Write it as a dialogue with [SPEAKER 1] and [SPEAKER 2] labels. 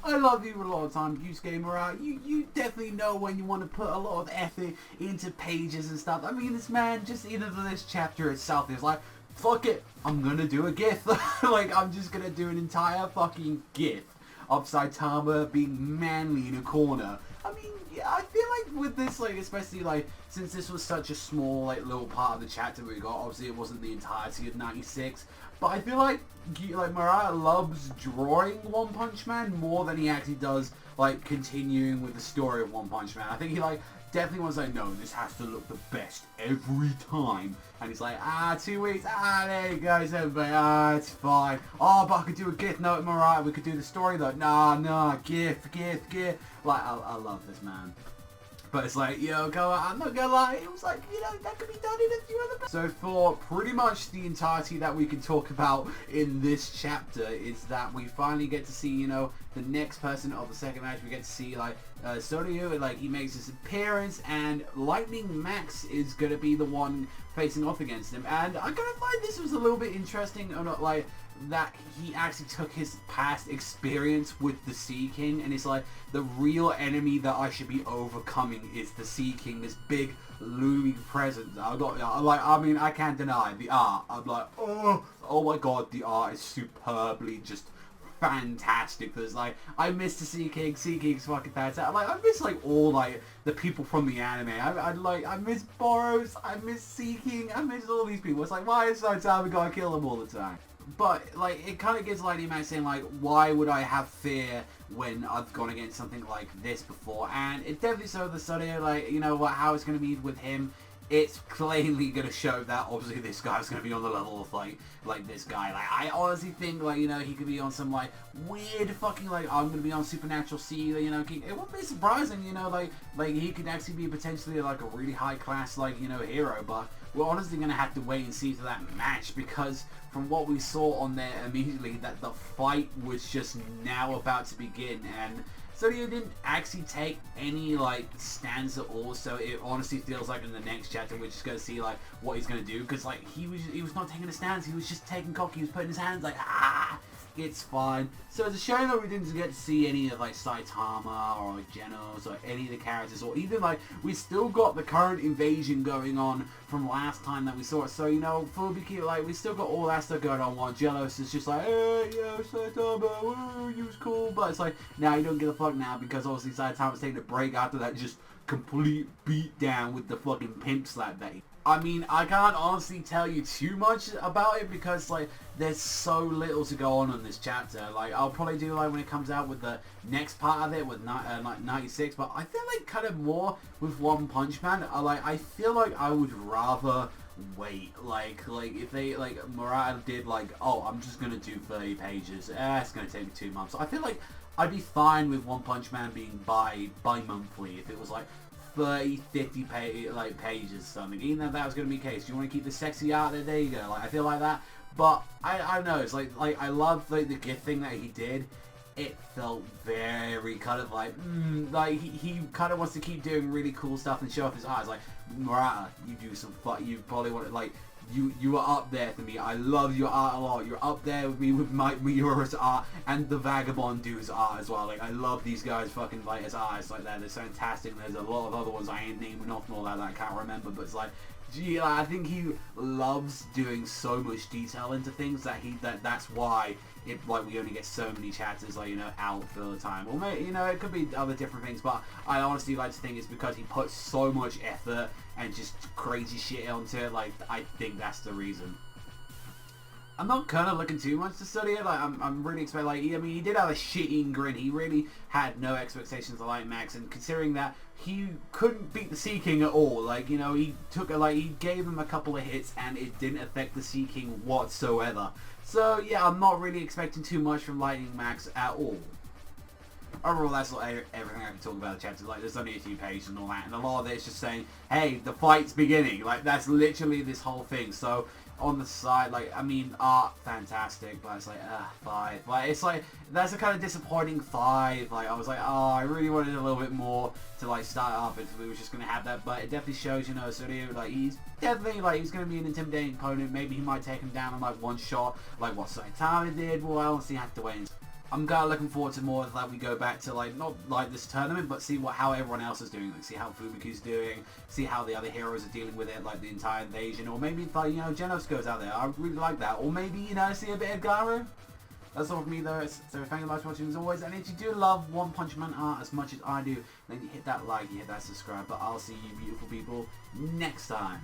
[SPEAKER 1] I love you a lot of times, Yusuke Murata. You definitely know when you want to put a lot of effort into pages and stuff. I mean, this man, just even for this chapter itself, is like, fuck it, I'm gonna do a GIF. Like, I'm just gonna do an entire fucking GIF of Saitama being manly in a corner. I mean, yeah, I feel like with this, like, especially, like, since this was such a small, like, little part of the chapter we got, obviously it wasn't the entirety of 96, but I feel like Murata loves drawing One Punch Man more than he actually does, like, continuing with the story of One Punch Man. I think he, like, definitely wants, like, no, this has to look the best every time. And he's like, 2 weeks, there you go, everybody, it's fine. Oh, but I could do a GIF, no, Murata, we could do the story, though. Nah, GIF. Like, I love this, man. But it's like, yo, I'm not gonna lie, it was like, that could be done in a few other... So for pretty much the entirety that we can talk about in this chapter is that we finally get to see, the next person of the second match. We get to see, like, Soryu, like, he makes his appearance, and Lightning Max is gonna be the one facing off against him. And I kind of find this was a little bit interesting, or not, like, that he actually took his past experience with the Sea King, and it's like, the real enemy that I should be overcoming is the Sea King, this big looming presence. I can't deny the art. I'm like, oh my god, the art is superbly just fantastic. There's like, I miss the Sea King's fucking fantastic. I miss like all like the people from the anime. I miss Boros, I miss Sea King, I miss all these people. It's like, why is Saitama gotta kill them all the time? But, like, it kind of gets Lightning Max saying, like, why would I have fear when I've gone against something like this before? And it definitely showed the study, like, how it's going to be with him. It's plainly going to show that, obviously, this guy's going to be on the level of, like this guy. Like, I honestly think, like, he could be on some, like, weird fucking, like, I'm going to be on Supernatural Sea, it wouldn't be surprising, like, he could actually be potentially, like, a really high-class, like, hero, but we're honestly going to have to wait and see for that match, because from what we saw on there immediately, that the fight was just now about to begin, and Soryu didn't actually take any, like, stands at all, so it honestly feels like in the next chapter we're just going to see, like, what he's going to do, because, like, he was not taking a stance, he was just taking cock, he was putting his hands, like, it's fine. So it's a shame that we didn't get to see any of, like, Saitama or like, Genos or any of the characters, or even, like, we still got the current invasion going on from last time that we saw it. So, Fubiki, like, we still got all that stuff going on, while Genos is just like, hey, yo, Saitama, woo, you was cool, but it's like, now you don't give a fuck now, because obviously Saitama's taking a break after that just complete beat down with the fucking pimp slap that he... I mean, I can't honestly tell you too much about it because, like, there's so little to go on in this chapter. Like, I'll probably do, like, when it comes out with the next part of it with, like, 96, but I feel like kind of more with One Punch Man. I feel like I would rather wait. Like, if they, like, Murata did, like, oh, I'm just gonna do 30 pages. It's gonna take me 2 months. I feel like I'd be fine with One Punch Man being bi-monthly if it was, like, 30, 50 pages or something. Even if that was going to be the case. Do you want to keep the sexy art there? There you go. Like, I feel like that. But, I don't know. It's like I love, like, the gift thing that he did. It felt very kind of like, he kind of wants to keep doing really cool stuff and show off his art. It's like, Murata, you do some you probably want to, like, you are up there for me. I love your art a lot. You're up there with me with Miura's art and the Vagabond dude's art as well. Like, I love these guys fucking like his arts like that. They're fantastic. There's a lot of other ones I ain't naming off and all that I can't remember, but it's like, gee, like, I think he loves doing so much detail into things that that's why we only get so many chapters, like, out for the time. Or maybe, it could be other different things, but I honestly like to think it's because he puts so much effort and just crazy shit onto it. Like, I think that's the reason. I'm not kind of looking too much to study it. Like, I'm really expecting, like, I mean, he did have a shit-eating grin. He really had no expectations of Light Max, and considering that he couldn't beat the Sea King at all, like, he took he gave him a couple of hits, and it didn't affect the Sea King whatsoever. So, yeah, I'm not really expecting too much from Lightning Max at all. Overall, that's like everything I can talk about the chapter. Like, there's only a few pages and all that, and a lot of it is just saying, hey, the fight's beginning. Like, that's literally this whole thing. So, on the side, like, I mean, art, fantastic, but it's like, 5. Like, it's like, that's a kind of disappointing 5. Like, I was like, oh, I really wanted a little bit more to, like, start off if we were just going to have that, but it definitely shows, Soryu, like, he's definitely, like, he's going to be an intimidating opponent. Maybe he might take him down in, like, one shot, like what Saitama did. Well, I'll honestly have to wait and see. I'm kind of looking forward to more of like we go back to like not like this tournament, but see how everyone else is doing, like see how Fubuku's doing, see how the other heroes are dealing with it, like the entire invasion, or maybe like Genos goes out there. I really like that, or maybe see a bit of Garu. That's all from me though. So thank you much for watching as always, and if you do love One Punch Man art as much as I do, then you hit that like, you hit that subscribe. But I'll see you beautiful people next time.